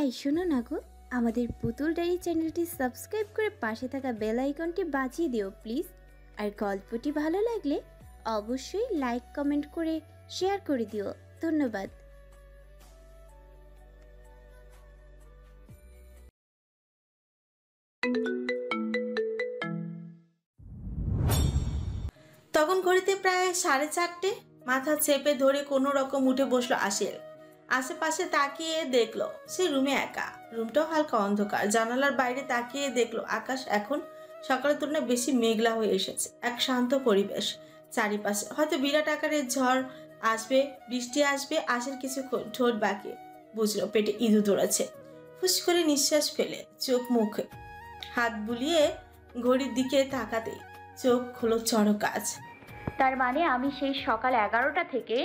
এই শোনো না গো, আমাদের পুতুল ডায়েরি চ্যানেলটি সাবস্ক্রাইব করে পাশে থাকা বেল আইকনটি বাজিয়ে দিও প্লিজ। আর গল্পটি ভালো লাগলে অবশ্যই লাইক কমেন্ট করে শেয়ার করে দিও। ধন্যবাদ। তখন ঘড়িতে প্রায় 4:30। মাথা চেপে ধরে কোনো রকম উঠে বসলো আসিল। আশেপাশে তাকিয়ে দেখলো সে রুমে একা। রুমটাও হালকা অন্ধকার। জানালার বাইরে তাকিয়ে দেখলো আকাশ এখন সকালের তুলনায় বেশি মেঘলা হয়ে এসেছে। এক শান্ত পরিবেশ চারিপাশে। হয়তো বিরাট আকারের ঝড় আসবে, বৃষ্টি আসবে। আসিল কিছুক্ষণ ঠোঁট বাঁকে, বুঝলো পেটে ইঁদুর দৌড়াচ্ছে। ফুস করে নিঃশ্বাস ফেলে চোখ মুখে হাত বুলিয়ে ঘড়ির দিকে তাকাতেই চোখ খুলো চড়ক কাজ। তার মানে আমি সেই সকাল 11টা থেকে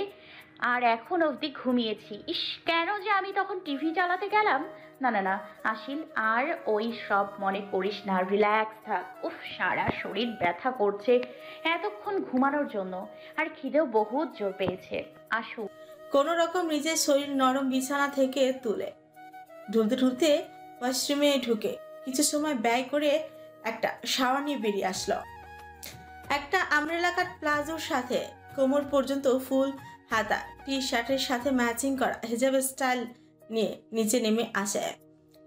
আর এখন অবধি ঘুমিয়েছি। ইস, কেন যে আমি তখন টিভি চালাতে গেলাম। না না না আসিল, আর ওই সব মনে করিস না, রিল্যাক্স থাক। উফ, সারা শরীর ব্যথা করছে এতক্ষণ ঘুমানোর জন্য, আর খিদেও বহুত জোর পেয়েছে। আসু। কোনো রকম নিজের শরীর নরম বিছানা থেকে তুলে ঢুলতে ঢুলতে ওয়াশরুমে ঢুকে কিছু সময় ব্যয় করে একটা শাওয়ার নিয়ে বেরিয়ে আসলো। একটা আমরেলা কাট প্লাজোর সাথে কোমর পর্যন্ত ফুল হাতা টি শার্টের সাথে ম্যাচিং করা হিজাব স্টাইল নিয়ে নিচে নেমে আসে।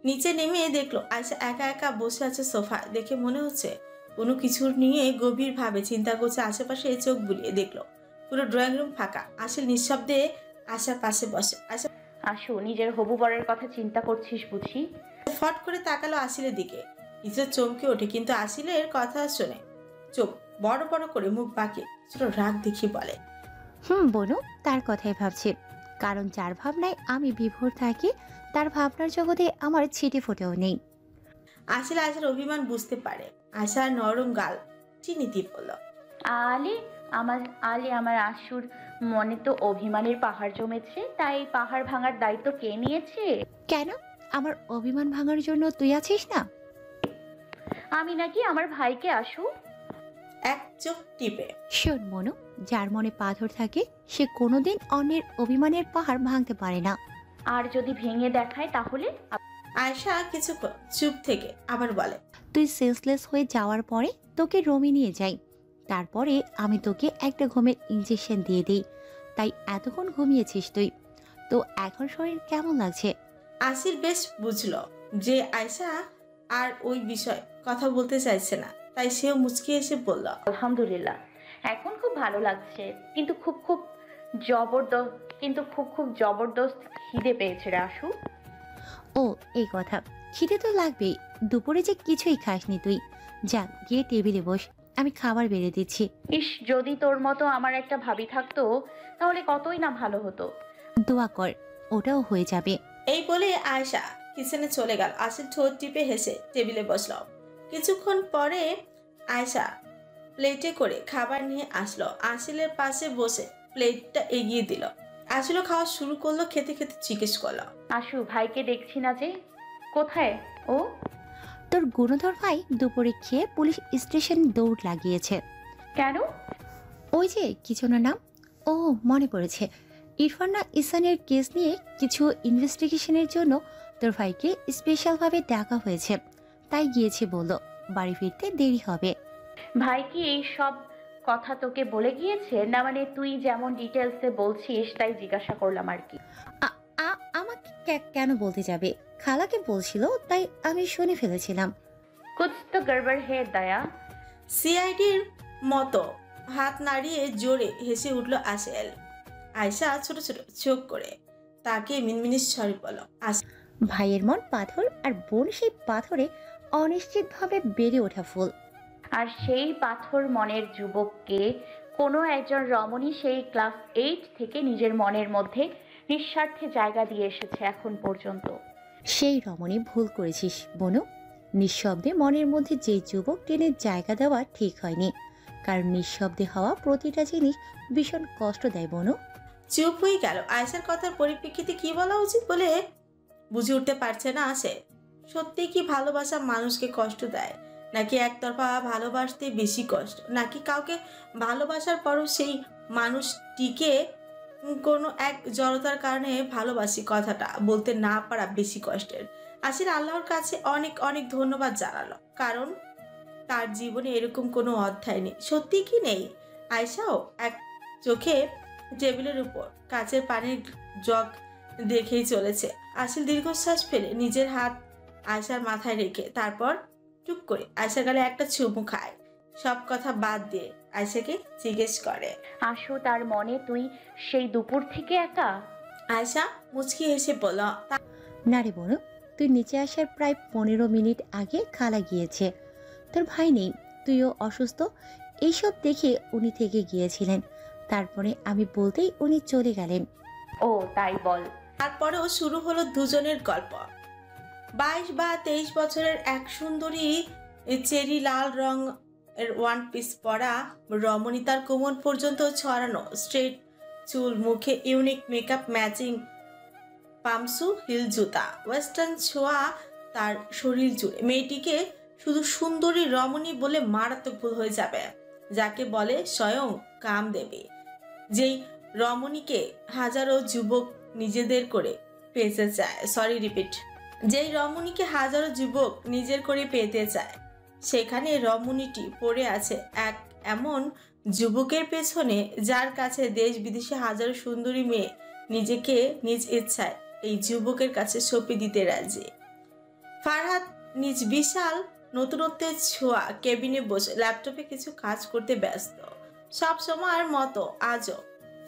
নিচে নেমে দেখলো আয়শা একা একা বসে আছে সোফায়। দেখে মনে হচ্ছে কোনো কিছু নিয়ে গভীরভাবে চিন্তা করছে। আশেপাশে চোখ বুলিয়ে দেখলো পুরো ড্রয়িং রুম ফাঁকা। আসিল নিঃশব্দে আশার পাশে বসে। আসু, নিজের হবু বরের কথা চিন্তা করছিস বুঝি? ফট করে তাকালো আসিলের দিকে। ইসরা চমকে ওঠে, কিন্তু আসিলের কথা শুনে চোখ বড় বড় করে মুখ বাঁকিয়ে ছোট রাগ দেখিয়ে বলে, বনু, তার কথাই ভাবছি। কারণ যার ভাবনায় আমি বিভোর থাকি তার ভাবনার জগতে আমার ছিটে ফোটেও নেই। আসিল আয়শার অভিমান বুঝতে পারে। আয়শার নরম গাল চিনি দিয়ে বলল, আমার আশুর মনে তো অভিমানের পাহাড় জমেছে, তাই পাহাড় ভাঙার দায়িত্ব কে নিয়েছে? কেন? আমার অভিমান ভাঙার জন্য তুই আছিস না? আমি নাকি আমার ভাইকে? আসু এক চোখ টিপে, শোন মনু, যার মনে পাথর থাকে সে কোনোদিন অন্যের অভিমানের পাহাড় ভাঙতে পারে না। আর যদি ভেঙে দেখায় তাহলে? আয়শা কিছুক্ষণ চুপ থেকে আবার বলে, তুই সেন্সলেস হয়ে যাওয়ার পরে তোকে রুমে নিয়ে যাই, তারপরে আমি তোকে একটা ঘুমের ইনজেকশন দিয়ে দিই। তাই এতক্ষণ ঘুমিয়েছিস তুই, তো এখন শরীর কেমন লাগছে? আসিল বেশ বুঝলো যে আয়শা আর ওই বিষয় কথা বলতে চাইছে না, তাই সেও মুচকি এসে বলল, আলহামদুলিল্লাহ, এখন খুব ভালো লাগছে। কিন্তু খুব জবরদস্ত খিদে পেয়েছে রে আসু। ও এই কথা, খিদে তো লাগবেই। দুপুরে যে কিছুই খাসনি তুই। যা গিয়ে টেবিলে বস, আমি খাবার বেড়ে দিচ্ছি। ইস, যদি তোর মতো আমার একটা ভাবি থাকতো তাহলে কতই না ভালো হতো। দোয়া কর, ওটাও হয়ে যাবে। এই বলে আয়শা কিচেনে চলে গেল। আসিল ঠোঁট টিপে হেসে টেবিলে বসলো। কিছুক্ষণ পরে আয়শা প্লেটে করে খাবার নিয়ে আসলো। আসিলের পাশে বসে প্লেটটা এগিয়ে দিল। আসিলও খাওয়া শুরু করলো। খেতে খেতে জিজ্ঞেস করলো, আসু, ভাইকে দেখছি না যে, কোথায় ও? তোর গুণধর ভাই দুপুরে খেয়ে পুলিশ স্টেশন দৌড় লাগিয়েছে। কেন? ওই যে কিছু না নাম, ও মনে পড়েছে, ইরফানা ইসানের কেস নিয়ে কিছু ইনভেস্টিগেশনের জন্য তোর ভাইকে স্পেশালভাবে ডাকা হয়েছে, তাই গিয়েছে বললো। বাড়ি ফিরতে দেরি হবে। ভাই কি এই সব কথা তোকে বলে গিয়েছে? না মানে তুই যেমন ডিটেলসে বলছিস তাই জিজ্ঞাসা করলাম আর কি। আমাকে কেন বলতে যাবে? খালাকে বলছিল, তাই আমি শুনে ফেলেছিলাম। কুছ তো গড়বড় হে দয়া। সিআইডির মতো হাত নাড়িয়ে জোরে হেসে উঠল আসিল। আয়শা ছোট ছোট চোখ করে তাকে মিনমিনিস স্বরে বলল, ভাইয়ের মন পাথর, আর বোন সেই পাথরে অনিশ্চিতভাবে বেড়ে ওঠা ফুল। আর সেই পাথর মনের যুবককে কোনো একজন রমণী সেই ক্লাস 8 থেকে নিজের মনের মধ্যে নিঃস্বার্থে জায়গা দিয়ে এসেছে এখন পর্যন্ত। সেই রমণী ভুল করেছিস বনু। নিঃশব্দে মনের মধ্যে যে যুবক টেনে জায়গা দেওয়া ঠিক হয়নি, কারণ নিঃশব্দে হওয়া প্রতিটা জিনিস ভীষণ কষ্ট দেয় বনু। চুপ হয়ে গেল। আয়শার কথার পরিপ্রেক্ষিতে কি বলা উচিত বলে বুঝে উঠতে পারছে না সে। সত্যি কি ভালোবাসা মানুষকে কষ্ট দেয়, নাকি একতরফা ভালোবাসতে বেশি কষ্ট, নাকি কাউকে ভালোবাসার পরও সেই মানুষটিকে কোনো এক জড়তার কারণে ভালোবাসি কথাটা বলতে না পারা বেশি কষ্টের। আসিল আল্লাহর কাছে অনেক অনেক ধন্যবাদ জানালো, কারণ তার জীবনে এরকম কোনো অধ্যায় নেই। সত্যি কি নেই? আয়শাও এক চোখে টেবিলের উপর কাচের পানির জগ দেখেই চলেছে। আসিল দীর্ঘশ্বাস ফেলে নিজের হাত আয়শার মাথায় রেখে তারপর চুপ করে আয়শার গালে একটা চুমু খায়। সব কথা বাদ দিয়ে আয়শাকে জিজ্ঞেস করে, আসো তার মনে তুই সেই দুপুর থেকে একা? আয়শা মুচকি হেসে বলল, না রে বনু, তুই নিচে আসার প্রায় 15 মিনিট আগে খালা গিয়েছে। তোর ভাই নেই, তুইও অসুস্থ, এইসব দেখে উনি থেকে গিয়েছিলেন। তারপরে আমি বলতেই উনি চলে গেলেন। ও তাই বল। তারপরেও শুরু হলো দুজনের গল্প। 22 বা 23 বছরের এক সুন্দরী চেরি লাল রং এর ওয়ান পিস পরা রমণী, তার কোমর পর্যন্ত ছড়ানো স্ট্রেট চুল, মুখে ইউনিক মেকআপ, ম্যাচিং পামসু হিল জুতা, ওয়েস্টার্ন ছোঁয়া তার শরীর জুড়ে। মেয়েটিকে শুধু সুন্দরী রমণী বলে মারাত্মক ভুল হয়ে যাবে, যাকে বলে স্বয়ং কামদেবী। যেই রমণীকে হাজারো যুবক নিজেদের করে পেতে চায়, যেই রমণীকে হাজারো যুবক নিজের করে পেতে চায়, সেখানে রমণীটি পড়ে আছে এক এমন যুবকের পেছনে, যার কাছে দেশ বিদেশে হাজারো সুন্দরী মেয়ে নিজেকে নিজ ইচ্ছায় এই যুবকের কাছে সঁপে দিতে রাজি। ফারহাদ নিজ বিশাল নতুনত্বের ছোঁয়া কেবিনে বসে ল্যাপটপে কিছু কাজ করতে ব্যস্ত। সব সময়ের মতো আজও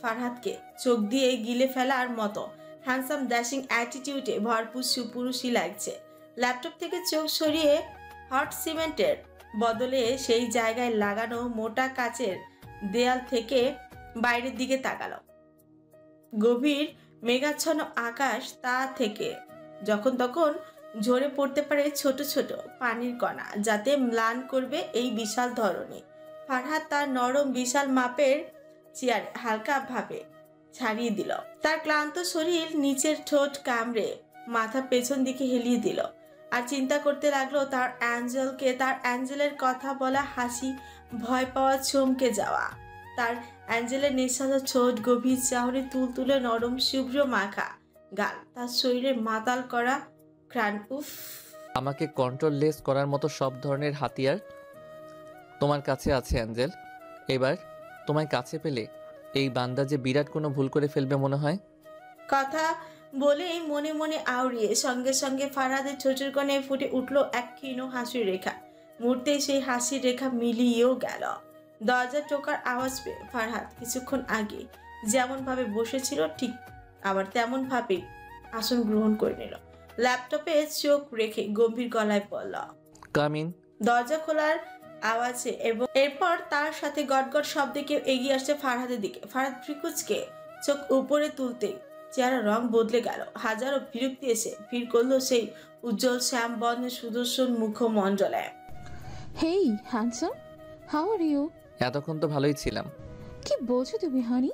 ফারহাদকে চোখ দিয়ে গিলে ফেলার মতো হ্যান্ডসাম ড্যাশিং অ্যাটিটিউডে ভরপুর সুপুরুষই লাগছে। ল্যাপটপ থেকে চোখ সরিয়ে হট সিমেন্টের বদলে সেই জায়গায় লাগানো মোটা কাচের দেয়াল থেকে বাইরের দিকে তাকালো। গভীর মেঘাচ্ছন্ন আকাশ, তা থেকে যখন তখন ঝরে পড়তে পারে ছোট ছোট পানির কণা, যাতে ম্লান করবে এই বিশাল ধরনী। ফারহাদ তার নরম বিশাল মাপের চেয়ার হালকা ভাবে ছাড়িয়ে দিল। তার ক্লান্ত শরীর নিচের ঠোঁট কামড়ে মাথা পেছন দিকে হেলিয়ে দিল, আর চিন্তা করতে লাগলো তার অ্যাঞ্জেলের কথা বলা হাসি, ভয় পাওয়া, চমকে যাওয়া, তার অ্যাঞ্জেলের নিঃশ্বাস ছোট, গভীর চাহনি, তুলতুলে নরম শুভ্র মাখা গাল, তার শরীরে মাতাল করা ঘ্রাণ। উফ, আমাকে কন্ট্রোললেস করার মতো সব ধরনের হাতিয়ার তোমার কাছে আছে অ্যাঞ্জেল। এবার তোমায় কাছে পেলে এই বান্দা যে বিরাট কোনো ভুল করে ফেলবে মনে হয়। কথা বলেই মনে মনে আউড়িয়ে সঙ্গে সঙ্গে ফারহাদের ঠোঁটের কোণে ফুটে উঠল এক ক্ষীণ হাসির রেখা। মুহূর্তে সেই হাসির রেখা মিলিয়েও গেল। দরজা টোকার আওয়াজ পেয়ে ফারহাদ কিছুক্ষণ আগে যেমন ভাবে বসেছিল ঠিক আবার তেমন ভাবে আসন গ্রহণ করে নিল। ল্যাপটপে চোখ রেখে গম্ভীর গলায় বলল, কাম ইন। দরজা খোলার আওয়াজে এবং এরপর তার সাথে গটগট শব্দে কেউ এগিয়ে আসছে ফারহাদের দিকে। ফারহাদ ফ্রিকুচকে চোখ উপরে তুলতেই চেহারা রং বদলে গেল। হাজারো বিরক্তি এসে ভিড় করলো সেই উজ্জ্বল শ্যাম বর্ণের সুদর্শন মুখমণ্ডলে। Hey handsome, how are you? এতক্ষণ তো ভালোই ছিলাম। কি বলছো তুমি honey?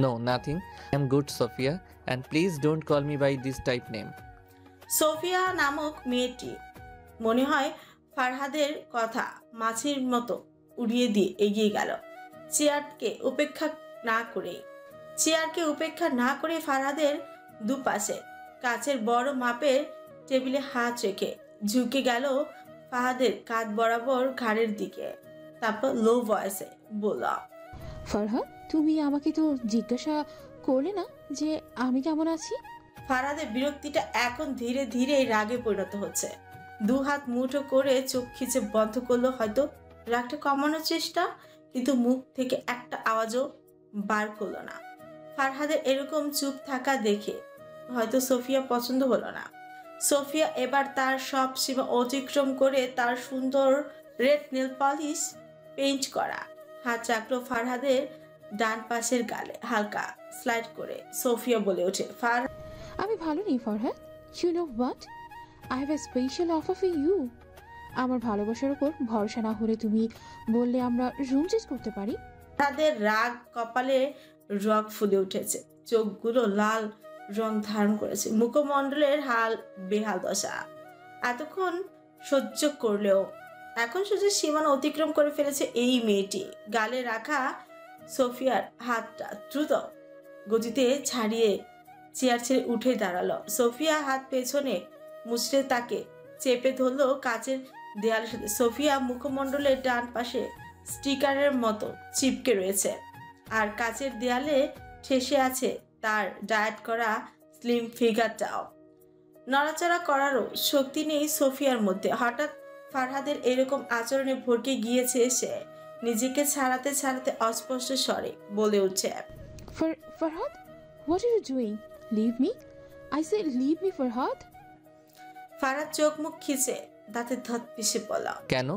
No nothing, I am good Sophia, and please don't call me by this type name. Sophia নামক মেয়েটি মনে হয় ফারহাদের কথা মাছির মতো উড়িয়ে দিয়ে এগিয়ে গেল। চেয়ারকে উপেক্ষা না করে ফারহাদের দুপাশে কাচের বড় মাপের টেবিলে হাত রেখে ঝুঁকে গেল ফারহাদের কাঁধ বরাবর ঘাড়ের দিকে। তারপর লো ভয়েসে বলল, ফারহাদ, তুমি আমাকে তো জিজ্ঞাসা করলে না যে আমি কেমন আছি? ফারহাদের বিরক্তিটা এখন ধীরে ধীরে রাগে পরিণত হচ্ছে। দু হাত মুঠো করে চোখ খিচে বন্ধ করলো হয়তো রাগটা কমানোর চেষ্টা, কিন্তু মুখ থেকে একটা আওয়াজও বার করলো না। ফারহাদের এরকম চুপ থাকা দেখে হয়তো সোফিয়া পছন্দ হলো না। সোফিয়া এবার তার সব সীমা অতিক্রম করে তার সুন্দর রেড নেল পলিশ পেইন্ট করা হাত রাখলো ফারহাদের ডান পাশের গালে, হালকা স্লাইড করে। সোফিয়া বলে ওঠে, আমি ভালো নেই Farhad. You know what, I have a special offer for you. আমার ভালোবাসার উপর ভরসা না হলে তুমি বললে আমরা রুম চেঞ্জ করতে পারি। তাদের রাগ কপালে রগ ফুলে উঠেছে, চোখগুলো লাল রং ধারণ করেছে, মুখমণ্ডলের হাল বেহাল দশা। এতক্ষণ সহ্য করলেও এখন সহ্যের সীমানা অতিক্রম করে ফেলেছে এই মেয়েটি। গালে রাখা সোফিয়ার হাতটা দ্রুত গতিতে ছাড়িয়ে চেয়ার ছেড়ে উঠে দাঁড়ালো। সোফিয়া হাত পেছনে মুচড়ে তাকে চেপে ধরলো কাচের দেয়ালের সাথে। সোফিয়া মুখমণ্ডলের ডান পাশে স্টিকারের মতো চিপকে রয়েছে, আর কাচের দেয়ালে ঠেসে আছে তার ডায়েট করা স্লিম ফিগারটাও। নড়াচড়া করারও শক্তি নেই সোফিয়ার মধ্যে। হঠাৎ ফারহাদের এরকম আচরণে ভরকে গিয়েছে সে। নিজেকে ছাড়াতে ছাড়াতে অস্পষ্ট স্বরে বলে উঠছে, Farhad, what are you doing? Leave me. I said leave me, Farhad. Farhad চোখ মুখ খিচে দাঁতে ধত পিষে বলা, কেন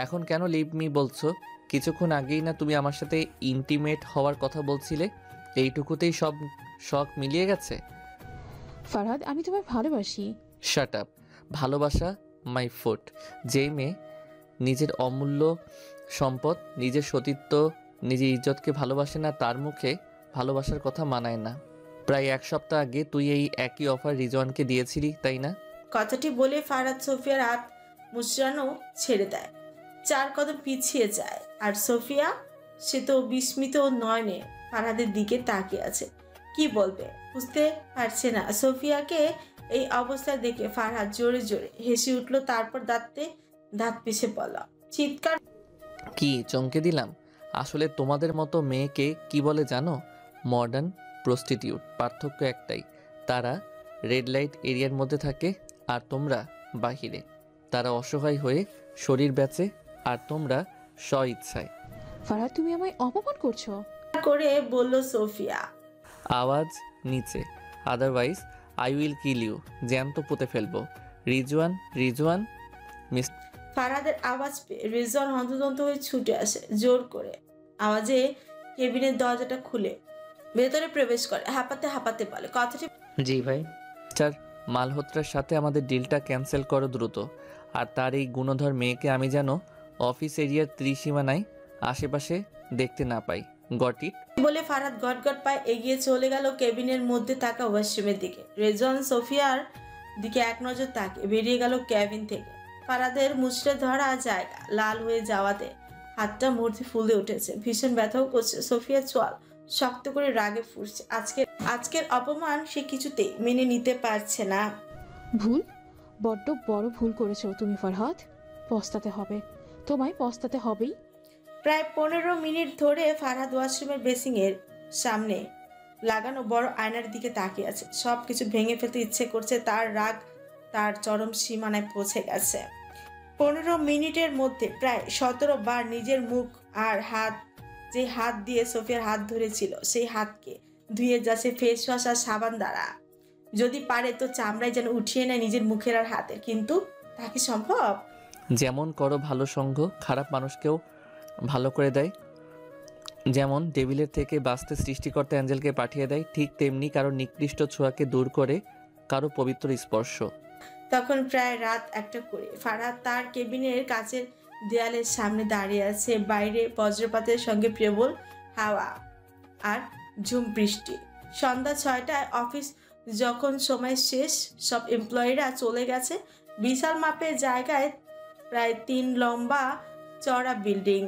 এখন কেন লিভ মি বলছো? কিছুক্ষণ আগেই না তুমি আমার সাথে ইন্টিমেট হওয়ার কথা বলছিলে? এইটুকুতেই সব শখ মিলিয়ে গেছে? ফারহাদ, আমি তোমায় ভালোবাসি। Shut up. ভালোবাসা মাই ফুট। যেই মেয়ে নিজের অমূল্য সম্পদ, নিজের সতীত্ব, নিজের ইজ্জতকে ভালোবাসে না, তার মুখে ভালোবাসার কথা মানায় না। প্রায় এক সপ্তাহ আগে তুই এই একই অফার রিজওয়ানকে দিয়েছিলি, তাই না? কথাটি বলে ফারহাদ সোফিয়ার হাত মুচড়ানো ছেড়ে দেয়, 4 কদম পিছিয়ে যায়। আর সোফিয়া, সে তো বিস্মিত নয়নে ফারহাদের দিকে তাকিয়ে আছে। কি বলবে বুঝতে পারছে না। সোফিয়াকে এই অবস্থায় দেখে ফারহাদ জোরে জোরে হেসে উঠল, তারপর দাঁত পিষে বলল, চিৎকার, কি চমকে দিলাম? আসলে তোমাদের মতো মেয়েকে কি বলে জানো? Modern prostitute. পার্থক্য একটাই, তারা রেড লাইট এরিয়ার মধ্যে থাকে আর তোমরা বাহিরে। তারা অসহায় হয়ে শরীর বেচে আর তোমরা স্ব ইচ্ছায়। ফারহাদ, তুমি আমায় অপমান করছো। করে বলল সোফিয়া। আওয়াজ নিচে, otherwise I will kill you. জ্যান্ত পুঁতে ফেলবো। রিজওয়ান, রিজওয়ান। মিস ফারহাদের আওয়াজ পেয়ে রিজওয়ান হন্তদন্ত হয়ে ছুটে আসে। জোর করে আওয়াজে কেবিনের দরজাটা খুলে ভেতরে প্রবেশ করে। হাঁপাতে হাঁপাতে বলে, কথাটি, জি ভাই। মিস্টার মালহোত্রার সাথে আমাদের ডিলটা ক্যান্সেল করো দ্রুত। আর তার এই গুণধর মেয়েকে আমি যেন অফিস এরিয়ার ত্রিসীমানায় আশেপাশে দেখতে না পাই। Got it? বলে ফারহাদ গটগট পায়ে এগিয়ে চলে গেল কেবিনের মধ্যে থাকা ওয়াশরুমের দিকে। রেজওয়ান সোফিয়ার দিকে এক নজর তাকে বেরিয়ে গেল কেবিন থেকে। ফারহাদের মুচড়ে ধরা জায়গা লাল হয়ে যাওয়াতে হাতটা মুহূর্তে ফুলে উঠেছে, ভীষণ ব্যথাও করছে। সোফিয়া চোয়াল শক্ত করে রাগে ফুটছে। আজকের অপমান সে কিছুতেই মেনে নিতে পারছে না। ভুল, বড্ড বড় ভুল করেছো তুমি ফারহাদ। পস্তাতে হবে, তোমায় পস্তাতে হবেই। প্রায় 15 মিনিট ধরে ফারহাদ ওয়াশরুমের বেসিংয়ের সামনে লাগানো বড় আয়নার দিকে তাকিয়ে আছে। সবকিছু ভেঙে ফেলতে ইচ্ছে করছে। তার রাগ তার চরম সীমানায় পৌঁছে গেছে। 15 মিনিটের মধ্যে প্রায় 17 বার নিজের মুখ আর হাত, যে হাত দিয়ে সোফিয়ার হাত ধরেছিল সেই হাতকে ধুয়ে যাচ্ছে ফেস ওয়াশ আর সাবান দ্বারা। যদি পারে তো চামড়ায় যেন উঠিয়ে নেয় নিজের মুখের আর হাতের, কিন্তু তা কি সম্ভব? যেমন করো ভালো সঙ্গ খারাপ মানুষকেও ভালো করে দেয়। যেমন টেবিলের থেকে বাঁচতে সৃষ্টিকর্তা অ্যাঞ্জেলকে পাঠিয়ে দেয়, ঠিক তেমনি কারো নিকৃষ্ট ছোঁয়াকে দূর করে কারো পবিত্র স্পর্শ। তখন প্রায় রাত 1টা করে। ফারহাদ তার কেবিনের কাছের দেয়ালের সামনে দাঁড়িয়ে আছে। বাইরে বজ্রপাতের সঙ্গে প্রবল হাওয়া আর ঝুম বৃষ্টি। সন্ধ্যা 6টায় অফিস যখন সময় শেষ, সব এমপ্লয়িরা চলে গেছে। বিশাল মাপের জায়গায় প্রায় 3 লম্বা চওড়া বিল্ডিং।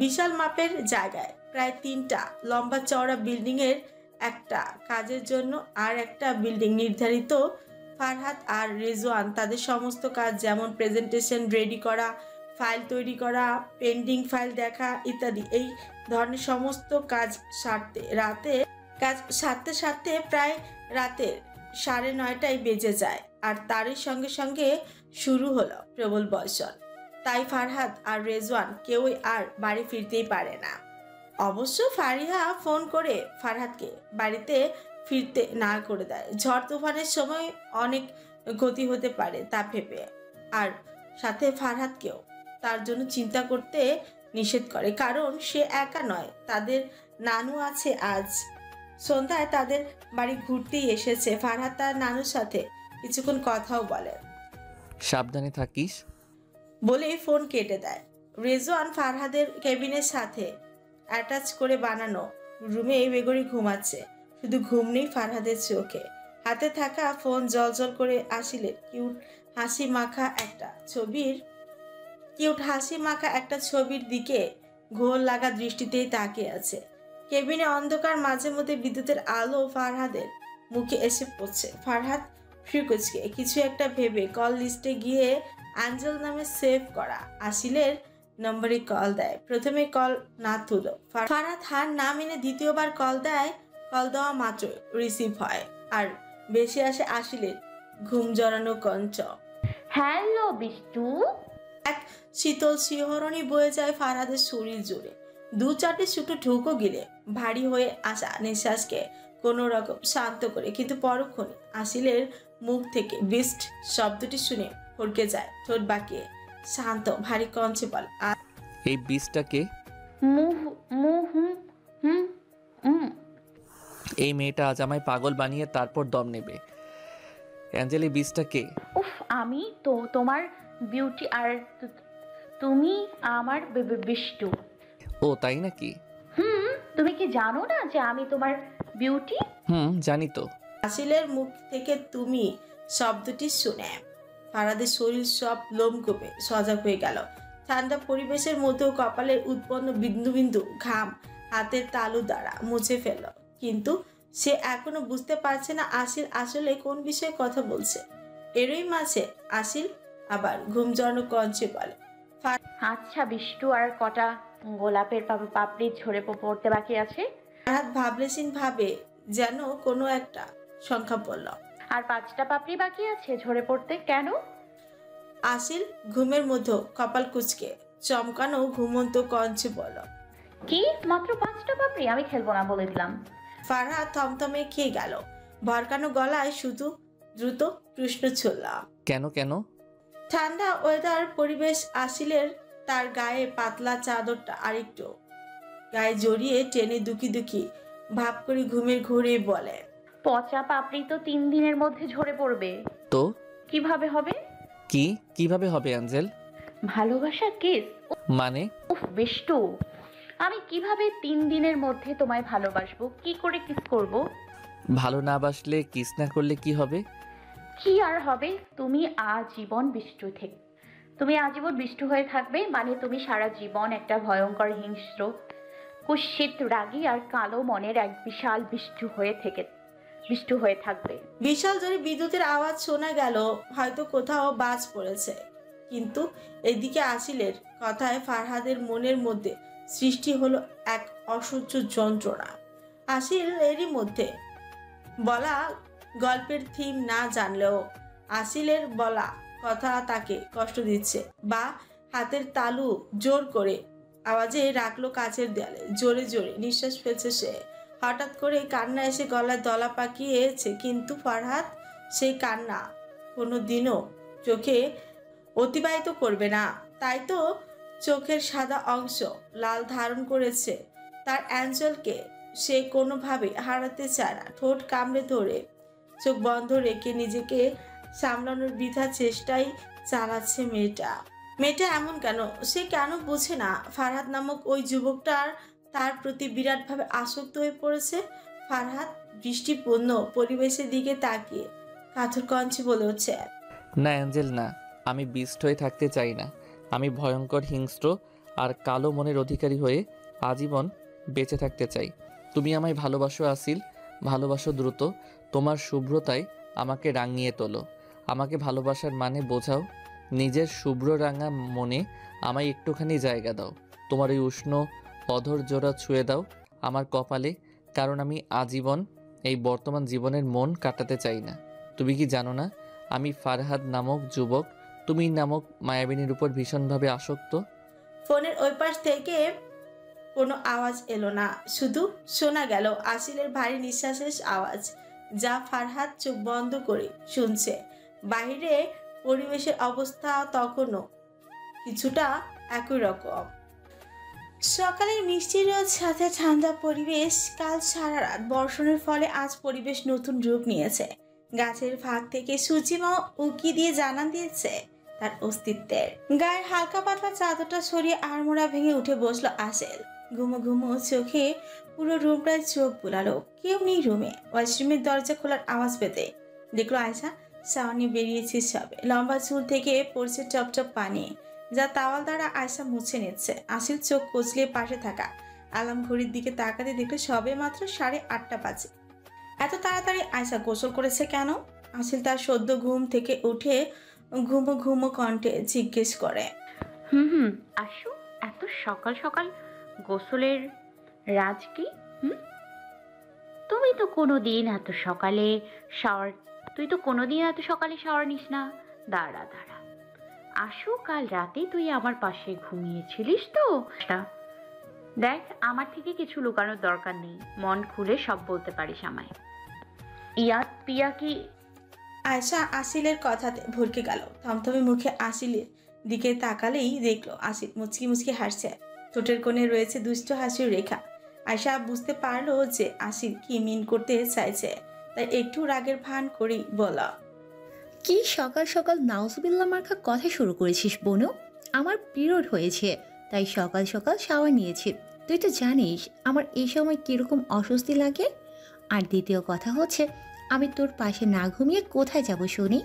বিশাল মাপের জায়গায় প্রায় 3টা লম্বা চওড়া বিল্ডিংয়ের একটা কাজের জন্য আর একটা বিল্ডিং নির্ধারিত। ফারহাদ আর রিজওয়ান তাদের সমস্ত কাজ, যেমন প্রেজেন্টেশন রেডি করা, ফাইল তৈরি করা, পেন্ডিং ফাইল দেখা ইত্যাদি, এই ধরনের সমস্ত কাজ সারতে প্রায় রাতের 9:30 বেজে যায়। আর তারই সঙ্গে সঙ্গে শুরু হলো প্রবল বর্ষণ। তাই ফারহাদ আর রেজওয়ান কেউই আর বাড়ি ফিরতেই পারে না। অবশ্য ফারিহা ফোন করে ফারহাদকে বাড়িতে ফিরতে না করে দেয়। ঝড় তুফানের সময় অনেক ক্ষতি হতে পারে তা ভেবে, আর সাথে ফারহাদকেও তার জন্য চিন্তা করতে নিষেধ করে, কারণ সে একা নয়, তাদের নানু আছে। আজ সন্ধ্যায় তাদের বাড়ি ঘুরতেই এসেছে। ফারহাদ তার নানুর সাথে কিছুক্ষণ কথাও বলে। সাবধানে থাকিস বলেই ফোন কেটে দেয়। রেজওয়ান ফারহাদের কেবিনের সাথে অ্যাটাচ করে বানানো রুমে বেগড়ি ঘুমাচ্ছে। শুধু ঘুম নেই ফারহাদের চোখে। হাতে থাকা ফোন জলজল করে আসিলের কিউট হাসি মাখা একটা ছবির দিকে ঘোর লাগা দৃষ্টিতেই তাকিয়ে আছে। কেবিনে অন্ধকার, মাঝে মধ্যে বিদ্যুতের আলো ফারহাদের মুখে এসে পড়ছে। ফারহাদ ফ্রিকুচকে কিছু একটা ভেবে কল লিস্টে গিয়ে অ্যাঞ্জেল নামে সেভ করা আসিলের নম্বরে কল দেয়। প্রথমে কল না তুলো, ফারহাদ হার না মেনে দ্বিতীয়বার কল দেয়। কল দেওয়া মাত্র রিসিভ হয়, আর বেশি আসে আসিলের ঘুম জড়ানো কণ্ঠ। হ্যালো বিষ্টু। এক শীতল শিহরণই বয়ে যায় ফারহাদের শরীর জুড়ে। 2-4টে ছোটো ঢুকো গিলে ভারী হয়ে আসা নিঃশ্বাসকে কোনো রকম শান্ত করে, কিন্তু পরক্ষণে আসিলের মুখ থেকে বিস্ট শব্দটি শুনে ফরকে যায়। ঠোঁট বাঁকিয়ে শান্ত ভারী কঞ্চে বলে, এই বীজটাকে? মুহ মুহ হুম হুম হুম। এই মেয়েটা আজ আমায় পাগল বানিয়ে তারপর দম নেবে। অ্যাঞ্জেলি, বীজটাকে? উফ, আমি তো তোমার বিউটি আর তুমি আমার বিষ্টু। ও তাই নাকি? তুমি কি জানো না যে আমি তোমার বিউটি? জানি তো। আসিলের মুখ থেকে তুমি শব্দটি শুনে ফারহাদের শরীর সব লোমকূপে সজাগ হয়ে গেল। ঠান্ডা পরিবেশের মধ্যেও কপালের উৎপন্ন বিন্দু বিন্দু ঘাম হাতের তালু দ্বারা মুছে ফেলল, কিন্তু সে এখনো বুঝতে পারছে না আসিল আসলে কোন বিষয়ে কথা বলছে। এরই মাঝে আসিল আবার ঘুম জড়ানো কঞ্চে বলে, আচ্ছা বিষ্টু, আর কটা গোলাপের পাপড়ি ঝরে পড়তে বাকি আছে? ফারহাদ ভাবলেশীন ভাবে যেন কোনো একটা সংখ্যা বলল। আর 5টা পাপড়ি বাকি আছে ঝরে পড়তে, কেন? আসিল ঘুমের মধ্যে কপাল কুচকে চমকানো ঘুমন্ত কঞ্চে বলল, কি মাত্র 5টা পাপড়ি? আমি খেলবো না বলে দিলাম। ফারহাদ থমথমে খেয়ে গেল। ভরকানো গলায় শুধু দ্রুত প্রশ্ন ছুড়ল, কেন কেন? ঠান্ডা ওয়েদার পরিবেশ আসিলের তার গায়ে পাতলা চাদরটা আরেকটু গায়ে জড়িয়ে টেনে দুকি দুকি ভাব করে ঘুমের ঘোরে বলে, পচা পাপড়ি তো 3 দিনের মধ্যে ঝরে পড়বে। তো কিভাবে হবে? কিভাবে হবে অ্যাঞ্জেল? ভালোবাসা কিস? মানে? উফ বিষ্টু, আমি কিভাবে 3 দিনের মধ্যে তোমায় ভালোবাসবো? কি করে কিস করব? ভালো না বাসলে কিস না করলে কি হবে? কি আর হবে, তুমি আজীবন বিষ্টু হয়ে থাকবে। মানে তুমি সারা জীবন একটা ভয়ঙ্কর হিংস্র কুৎসিত রাগী আর কালো মনের এক বিশাল বিষ্টু হয়ে থাকবে। বিশাল জোরে বিদ্যুতের আওয়াজ শোনা গেল, হয়তো কোথাও বাজ পড়েছে। কিন্তু এদিকে আসিলের কথায় ফারহাদের মনের মধ্যে সৃষ্টি হলো এক অসহ্য যন্ত্রণা। আসিল এরই মধ্যে বলা গল্পের থিম না জানলেও আসিলের বলা কথা তাকে কষ্ট দিচ্ছে। বা হাতের তালু জোর করে আওয়াজে রাখলো কাছের দেয়ালে, জোরে জোরে নিঃশ্বাস ফেলছে সে। হঠাৎ করে কান্না এসে গলায় দলা পাকিয়েছে, কিন্তু ফারহাদ সেই কান্না কোনো দিনও চোখে অতিবাহিত করবে না। তাই তো চোখের সাদা অংশ লাল ধারণ করেছে। তার অ্যাঞ্জেলকে সে কোনোভাবে হারাতে চায় না। ঠোঁট কামড়ে ধরে চোখ বন্ধ রেখে নিজেকে সামলানোর বৃথা চেষ্টাই চালাচ্ছে মেয়েটা এমন কেন? সে কেন বোঝে না ফারহাদ নামক ওই যুবকটার তার প্রতি বিরাটভাবে আসক্ত হয়ে পড়েছে? ফারহাদ দৃষ্টিপূর্ণ পরিবেশের দিকে তাকিয়ে কাতর কঞ্চে বলে উঠছে, না অ্যাঞ্জেল না, আমি বিস্ট হয়ে থাকতে চাই না। আমি ভয়ঙ্কর হিংস্র আর কালো মনের অধিকারী হয়ে আজীবন বেঁচে থাকতে চাই। তুমি আমায় ভালোবাসো আসিল, ভালোবাসো দ্রুত। তোমার শুভ্রতায় আমাকে রাঙিয়ে তোলো। আমাকে ভালোবাসার মানে বোঝাও। নিজের শুভ্র রাঙা মনে আমায় একটুখানি জায়গা দাও। তোমার ওই উষ্ণ অধর জোড়া ছুঁয়ে দাও আমার কপালে, কারণ আমি আজীবন এই বর্তমান জীবনের মন কাটাতে চাই না। তুমি কি জানো না আমি ফারহাদ নামক যুবক তুমি নামক মায়াবিনীর উপর ভীষণভাবে আসক্ত? ফোনের ওই পাশ থেকে কোনো আওয়াজ এলো না, শুধু শোনা গেল আসিলের ভারী নিঃশ্বাসের আওয়াজ, যা ফারহাদ চোখ বন্ধ করে শুনছে। বাইরে পরিবেশের অবস্থা তখনও কিছুটা একই রকম। সকালের মিষ্টি রোদ, সাথে ঠান্ডা পরিবেশ। কাল সারা রাত বর্ষণের ফলে আজ পরিবেশ নতুন রূপ নিয়েছে। গাছের ফাঁক থেকে সূচিমা উকি দিয়ে জানান দিয়েছে তার অস্তিত্বের। গায়ের হালকা পাতলা চাদরটা সরিয়ে আড়মোড়া ভেঙে উঠে বসলো আসেল। ঘুমো ঘুমো চোখে পুরো রুমটায় চোখ বুলালো। কেউ নেই রুমে। ওয়াশরুমের দরজা খোলার আওয়াজ পেতে দেখলো আয়সা সাউনি বেরিয়েছে সবে। লম্বা চুল থেকে পড়ছে টপ টপ পানি, যা তাওয়াল দ্বারা আয়সা মুছে নিচ্ছে। আসিল চোখ কচলিয়ে পাশে থাকা আলাম ঘড়ির দিকে তাকাতে দেখলে সবে মাত্র 8:30 বাজে। এত তাড়াতাড়ি আয়শা গোসল করেছে কেন? আসিল তার সদ্য ঘুম থেকে উঠে ঘুমো ঘুমো কণ্ঠে জিজ্ঞেস করে। হুম, আসো। এত সকাল সকাল গোসলের রাজ কি? তুমি তো কোনোদিন এত সকালে শাওয়ার তুই তো কোনোদিন এত সকালে শাওয়ার নিস না। দাঁড়া আসো, কাল রাতে তুই আমার পাশে ঘুমিয়েছিলিস তো। দেখ, আমার থেকে কিছু লুকানোর দরকার নেই, মন খুলে সব বলতে পারিস আমায়। ইয়াদ পিয়া কি? আয়শা আসিলের কথাতে ভরকে গেল। থমথমে মুখে আসিলের দিকে তাকালেই দেখলো আসিল মুচকি মুচকি হাসছে। ঠোঁটের কোণে রয়েছে দুষ্ট হাসির রেখা। আয়শা বুঝতে পারলো যে আসিল কি মিন করতে চাইছে, তাই একটু রাগের ভান করেই বলা, কি সকাল সকাল নাউজুবিল্লাহ মার্কা কথা শুরু করেছিস বোনু? আমার পিরিয়ড হয়েছে, তাই সকাল সকাল শাওয়ার নিয়েছি। তুই তো জানিস আমার এই সময় কীরকম অস্বস্তি লাগে। আর দ্বিতীয় কথা হচ্ছে, আমি তোর পাশে না ঘুমিয়ে কোথায় যাব শুনি?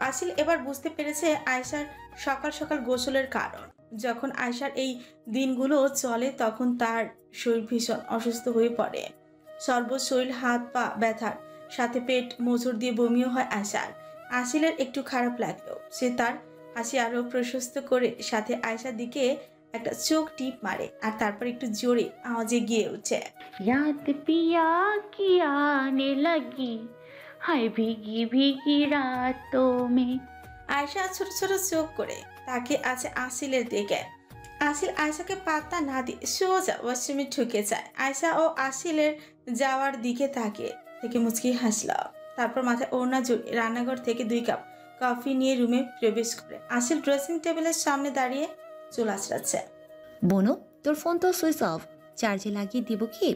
আসিল এবার বুঝতে পেরেছে আয়শার সকাল সকাল গোসলের কারণ। যখন আয়শার এই দিনগুলো চলে তখন তার শরীর ভীষণ অসুস্থ হয়ে পড়ে। সর্বশরীর হাত পা ব্যথার সাথে পেট মোচড় দিয়ে বমিও হয় আয়শার। আসিলের একটু খারাপ লাগলো। সে তার হাসি আরো প্রশস্ত করে সাথে আয়শার দিকে একটা চোখ টিপ মারে আর তারপর একটু জোরে আওয়াজে গিয়ে উঠে, याद पिया की आने लगी, हाय भीगी भीगी रातों में। আয়শা ছোট ছোট চোখ করে তাকে আছে আসিলের দিকে। আসিল আয়শাকে পাত্তা না দিয়ে সোজা ওয়াশরুমে ঢুকে যায়। আয়শা ও আসিলের যাওয়ার দিকে তাকিয়ে থেকে মুচকি হাসল। তারপর মাথায় ওড়না জড়িয়ে রান্নাঘর থেকে 2 কাপ কফি নিয়ে রুমে প্রবেশ করে আসিল ড্রেসিং টেবিলের সামনে দাঁড়িয়ে চুল আঁচড়াচ্ছে। বোনু, তোর ফোন তো সুইচ অফ, চার্জে লাগিয়ে দিব কি?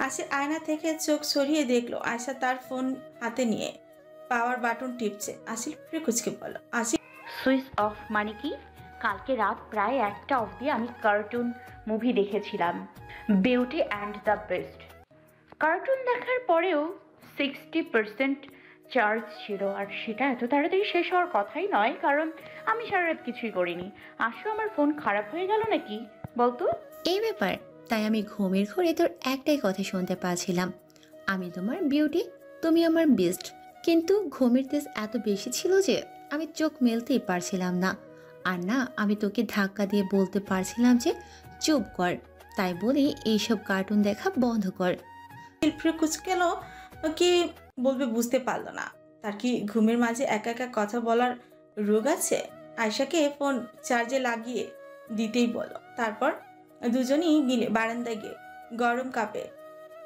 আসিল আয়না থেকে চোখ সরিয়ে দেখলো আয়শা তার ফোন হাতে নিয়ে পাওয়ার বাটন টিপছে। আসিল ফ্রিকুচকে বলল, আসিল সুইচ অফ মানে কি? কালকে রাত প্রায় 1টা অবধি আমি কার্টুন মুভি দেখেছিলাম, beauty and the best. Cartoon দেখার পরেও 60% চার্জ ছিল, আর সেটা এত তাড়াতাড়ি শেষ হওয়ার কথাই নয়, কারণ আমি সারা রাত কিছুই করিনি। আসো, আমার ফোন খারাপ হয়ে গেল নাকি বলতো? এই ব্যাপার, তাই আমি ঘুমের ঘরে তোর একটাই কথা শুনতে পাচ্ছিলাম, আমি তোমার বিউটি, তুমি আমার বেস্ট। কিন্তু ঘুমের তেজ এত বেশি ছিল যে আমি চোখ মেলতেই পারছিলাম না। আর না, আমি তোকে ধাক্কা দিয়ে বলতে পারছিলাম যে চুপ কর, তাই বলে এইসব কার্টুন দেখা বন্ধ কর। ফ্রিকুচকেলো কি বলবে বুঝতে পারলো না। তার কি ঘুমের মাঝে একা একা কথা বলার রোগ আছে? আয়শাকে ফোন চার্জে লাগিয়ে দিতেই বলো। তারপর দুজনেই মিলে বারান্দায় গিয়ে গরম কাপে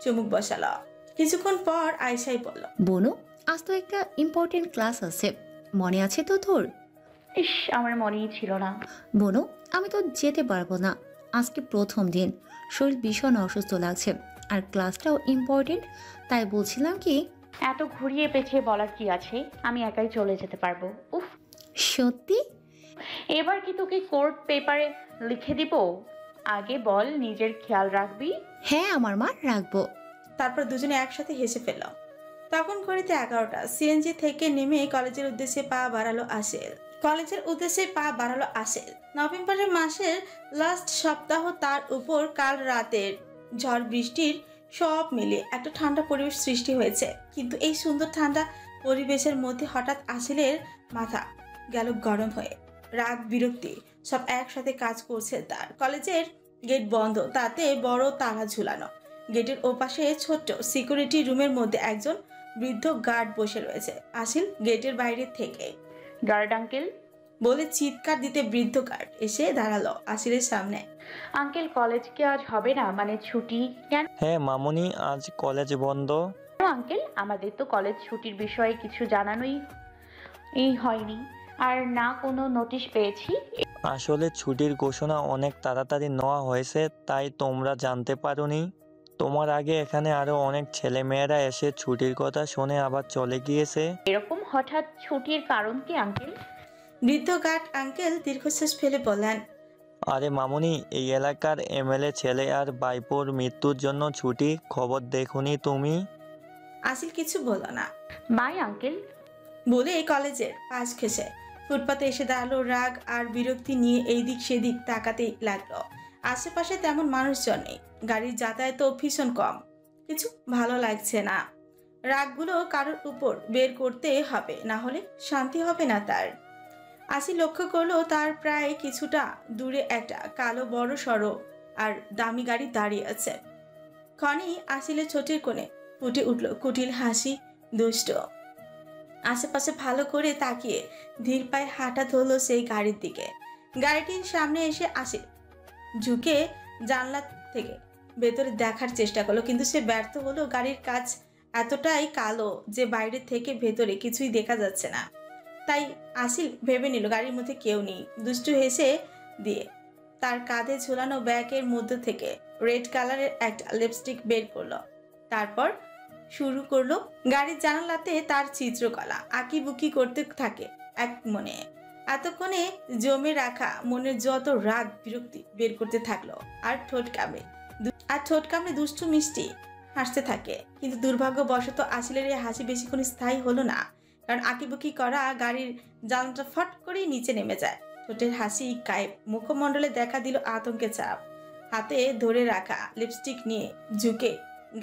চুমুক বসালো। কিছুক্ষণ পর আয়শাই বলল, বোনু, আজ তো একটা ইম্পর্টেন্ট ক্লাস আছে, মনে আছে তো তোর? ইস, আমার মনেই ছিল না। বোনু, আমি তো যেতে পারবো না, আজকে প্রথম দিন, শরীর ভীষণ অসুস্থ লাগছে, আর ক্লাসটাও ইম্পর্টেন্ট, তাই বলছিলাম কি। এত ঘুরিয়ে পেঁচিয়ে বলার কি আছে, আমি একাই চলে যেতে পারবো। উফ, সত্যি? এবার কি তোকে কোর্ট পেপারে লিখে দিব? আগে বল, নিজের খেয়াল রাখবি? হ্যাঁ আমার মা, রাখবো। তারপর দুজনে একসাথে হেসে ফেলল। তখন ঘড়িতে 11টা। সিএনজি থেকে নেমে কলেজের উদ্দেশ্যে পা বাড়ালো আসেল। নভেম্বরের মাসের লাস্ট সপ্তাহ, তার উপর কাল রাতের ঝড় বৃষ্টির সব মিলে একটা ঠান্ডা পরিবেশ সৃষ্টি হয়েছে। কিন্তু এই সুন্দর ঠান্ডা পরিবেশের মধ্যে হঠাৎ আসিলের মাথা গেল গরম হয়ে। রাগ, বিরক্তি সব একসাথে কাজ করছে তার। কলেজের গেট বন্ধ, তাতে বড় তালা ঝুলানো। গেটের ওপাশে ছোট্ট সিকিউরিটি রুমের মধ্যে একজন বৃদ্ধ গার্ড বসে রয়েছে। আসিল গেটের বাইরে থেকে গার্ড আঙ্কেল বলে চিৎকার দিতে বৃদ্ধ গার্ড এসে দাঁড়ালো আসিলের সামনে। আঙ্কেল, কলেজ কি আজ হবে না? মানে ছুটি কেন? হ্যাঁ মামুনি, আজ কলেজ বন্ধ। আঙ্কেল, আমাদের তো কলেজ ছুটির বিষয়ে কিছু জানানোই হয়নি, আর না কোনো নোটিশ পেয়েছি। আসলে ছুটির ঘোষণা অনেক তাড়াতাড়ি নেওয়া হয়েছে, তাই তোমরা জানতে পারোনি। তোমার আগে এখানে আরো অনেক ছেলেমেয়েরা এসে ছুটির কথা শুনে আবার চলে গিয়েছে। এরকম হঠাৎ ছুটির কারণ কি আঙ্কেল? বৃদ্ধ গার্ড আঙ্কেল দীর্ঘশ্বাস ফেলে বললেন, আরে মামুনি, এই এলাকার এমএলএ ছেলে আর বাইপোর মৃত্যুর জন্য ছুটি। খবর দেখুনি তুমি? আসিল কিছু বলল না। বাই আঙ্কেল বলে কলেজের পাশ ঘেঁষে ফুটপাতে এসে দাঁড়ালো। রাগ আর বিরক্তি নিয়ে এইদিক সেদিক তাকাতেই লাগলো। আশেপাশে তেমন মানুষজন নেই, গাড়ির যাতায়াতও ভীষণ কম। কিছু ভালো লাগছে না। রাগগুলো কারোর উপর বের করতে হবে, না হলে শান্তি হবে না তার। আসি লক্ষ্য করলো তার প্রায় কিছুটা দূরে একটা কালো বড় সড়ো আর দামি গাড়ি দাঁড়িয়ে আছে। ক্ষণেই আসিলের ছোটের কোণে ফুটে উঠল কুটিল হাসি, দুষ্ট। আশেপাশে ভালো করে তাকিয়ে ধীর পায়ে হাঁটা ধরল সেই গাড়ির দিকে। গাড়িটির সামনে এসে আসিল ঝুঁকে জানলা থেকে ভেতরে দেখার চেষ্টা করলো, কিন্তু সে ব্যর্থ হলো। গাড়ির কাচ এতটাই কালো যে বাইরে থেকে ভেতরে কিছুই দেখা যাচ্ছে না। তাই আসিল ভেবে নিল গাড়ির মধ্যে কেউ নেই। দুষ্টু হেসে দিয়ে তার কাঁধে ঝোলানো ব্যাগের মধ্যে থেকে রেড কালারের একটা লিপস্টিক বের করলো। তারপর শুরু করলো গাড়ির জানালাতে তার চিত্রকলা আঁকিবুকি করতে থাকে এক মনে। এতক্ষণে জমে রাখা মনের যত রাগ বিরক্তি বের করতে থাকলো। আর ঠোঁট কামড়ে দুষ্টু মিষ্টি হাসতে থাকে। কিন্তু দুর্ভাগ্যবশত আসিলের এই হাসি বেশিক্ষণ স্থায়ী হলো না, কারণ আঁকিবুকি করা গাড়ির জানলাটা ফট করেই নিচে নেমে যায়। ঠোঁটের হাসি গায়েব, মুখমণ্ডলে দেখা দিল আতঙ্কের ছাপ। হাতে ধরে রাখা লিপস্টিক নিয়ে ঝুঁকে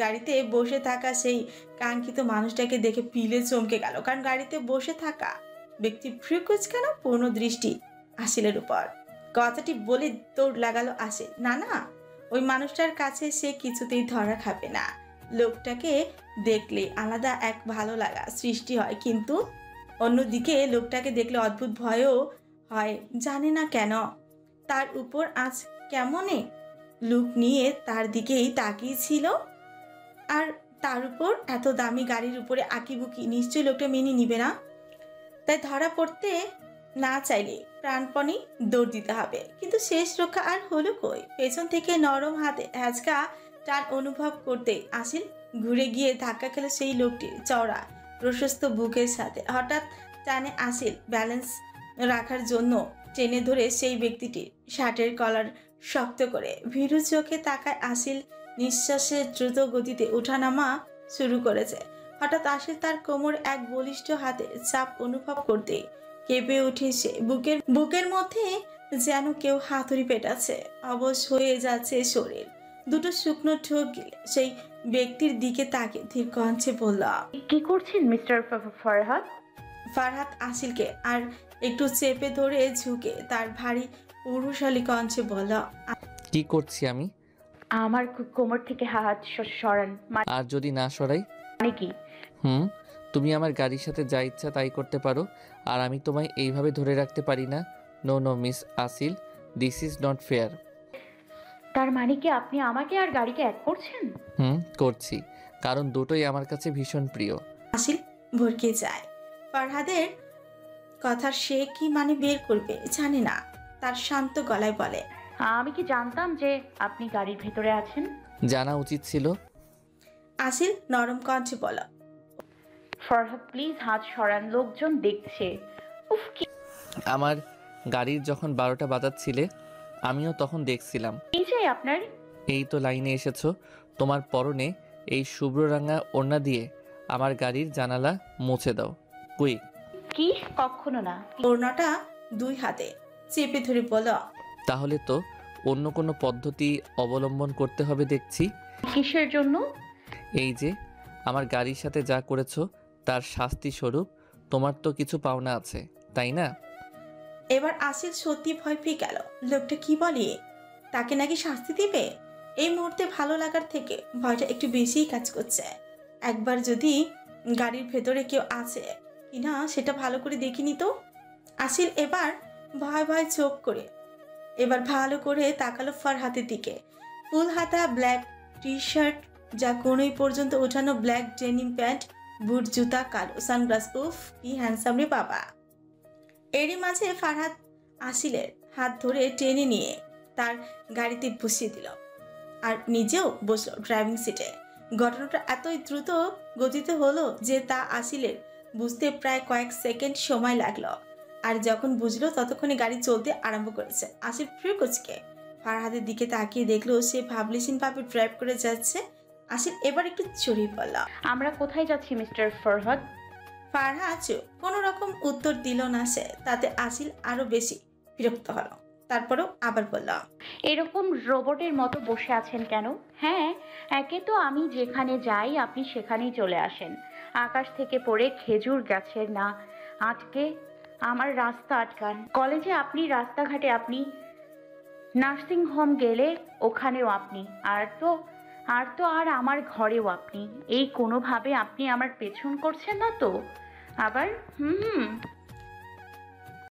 গাড়িতে বসে থাকা সেই কাঙ্ক্ষিত মানুষটাকে দেখে পিলে চমকে গেল, কারণ গাড়িতে বসে থাকা ব্যক্তি ফ্রিকুচকানো পূর্ণ দৃষ্টি আসিলের উপর। কথাটি বলে দৌড় লাগালো আসিল। না না, ওই মানুষটার কাছে সে কিছুতেই ধরা খাবে না। লোকটাকে দেখলে আলাদা এক ভালো লাগা সৃষ্টি হয়, কিন্তু অন্যদিকে লোকটাকে দেখলে অদ্ভুত ভয়ও হয়, জানে না কেন। তার উপর আজ কেমনে লুক নিয়ে তার দিকেই তাকিয়েছিল, আর তার উপর এত দামি গাড়ির উপরে আঁকিবুকি, নিশ্চয়ই লোকটা মেনে নিবে না। তাই ধরা পড়তে না চাইলে প্রাণপণে দৌড় দিতে হবে। কিন্তু শেষ রক্ষা আর হলো কই। পেছন থেকে নরম হাতে হ্যাচকা টান অনুভব করতে আসিল ঘুরে গিয়ে ধাক্কা খেল সেই লোকটির চওড়া প্রশস্ত বুকের সাথে। হঠাৎ টানে আসিল ব্যালেন্স রাখার জন্য টেনে ধরে সেই ব্যক্তিটির শার্টের কলার শক্ত করে। ভীরু চোখে তাকায় আসিল। নিঃশ্বাসের দ্রুত গতিতে ওঠানামা শুরু করেছে। হঠাৎ আসিল তার কোমর এক বলিষ্ঠ হাতে চাপ অনুভব করতে কেঁপে উঠেছে। বুকের মধ্যে যেন কেউ হাতুড়ি পেটাচ্ছে। অবশ হয়ে যাচ্ছে শরীর। দুটো শুকনো ঠোক গিলে সেই ব্যক্তির দিকে তাকে ধীর কণ্ঠে বলল, কি করছেন মিস্টার ফরহাদ? ফারহাদ আসিলকে আর একটু চেপে ধরে ঝুঁকে তার ভারী পুরুষালী কণ্ঠে বলল, কি করছি আমি? আমার কোমর থেকে হাত সরান। আর যদি না সরাই? মানে কি? তুমি আমার গাড়ির সাথে যা ইচ্ছা তাই করতে পারো, আর আমি তোমায় এইভাবে ধরে রাখতে পারি না। No no miss Aseel, this is not fair. তার মানে কি আপনি আমাকে আর গাড়িকে এক করছেন? করছি, কারণ দুটোই আমার কাছে ভীষণ প্রিয়। আসিল ভরকে যায়। ফারহাদের কথার সে কি মানে বের করবে জানে না। তার শান্ত গলায় বলে, আমি কি জানতাম যে আপনি গাড়ির ভেতরে আছেন? জানা উচিত ছিল। আসিল নরম কণ্ঠে বলল, ফরহাদ প্লিজ হাত সরান, লোকজন দেখছে। উফ কি আমার গাড়ির যখন 12টা বাজাচ্ছিলে আমিও তখন দেখছিলাম। এই যে আপনার এই তো লাইনে এসেছো। তোমার পরনে এই শুভ্র রাঙা ওড়না দিয়ে আমার গাড়ির জানালা মুছে দাও, কুইক। কি? কখনো না। ওড়নাটা দুই হাতে চেপে ধরে বলল, তাহলে তো অন্য কোনো পদ্ধতি অবলম্বন করতে হবে দেখছি। কিসের জন্য? এই যে আমার গাড়ির সাথে যা করেছো তার শাস্তি স্বরূপ। তোমার তো কিছু পাওনা আছে, তাই না? এবার আসিল সত্যি ভয় পেয়ে গেল। লোকটা কি বলে, তাকে নাকি শাস্তি দিবে? এই মুহূর্তে ভালো লাগার থেকে ভয়টা একটু বেশিই কাজ করছে। একবার যদি গাড়ির ভেতরে কেউ আছে কিনা সেটা ভালো করে দেখিনি তো। আসিল এবার ভয় ভয় চোখ করে এবার ভালো করে তাকালো ফারহাদের দিকে। ফুল হাতা ব্ল্যাক টি শার্ট, যা কোনোই পর্যন্ত ওঠানো ব্ল্যাক ডেনিম প্যান্ট, বুট জুতা, কালো সানগ্লাস। উফ কি হ্যান্ডসাম রে বাবা। এরই মাঝে ফারহাদ আসিলের হাত ধরে টেনে নিয়ে তার গাড়িতে বসিয়ে দিল আর নিজেও বসলো ড্রাইভিং সিটে। ঘটনাটা এতই দ্রুত গতিতে হলো যে তা আসিলের বুঝতে প্রায় কয়েক সেকেন্ড সময় লাগলো। আর যখন বুঝলো ততক্ষণে গাড়ি চলতে আরম্ভ করেছে। আসিল ফ্রিকুচকে ফারহাদের দিকে তাকিয়ে দেখলো সে ভাবলেশীন ভাবে ড্রাইভ করে যাচ্ছে। আসিল এবার একটু চড়িয়ে পড়ল, আমরা কোথায় যাচ্ছি মিস্টার ফরহাদ? ফারহাদ কোনো রকম উত্তর দিল না সে। তাতে আসিল আরো বেশি বিরক্ত হলো। তারপরেও আবার বলল, এরকম রোবটের মতো বসে আছেন কেন? হ্যাঁ, একে তো আমি যেখানে যাই আপনি সেখানেই চলে আসেন। আকাশ থেকে পড়ে খেজুর গাছের না আটকে আমার রাস্তা আটকান। কলেজে আপনি, রাস্তাঘাটে আপনি, নার্সিং হোম গেলে ওখানেও আপনি, আর আমার ঘরেও আপনি। এই কোনোভাবে আপনি আমার পেছন করছেন না তো? আবার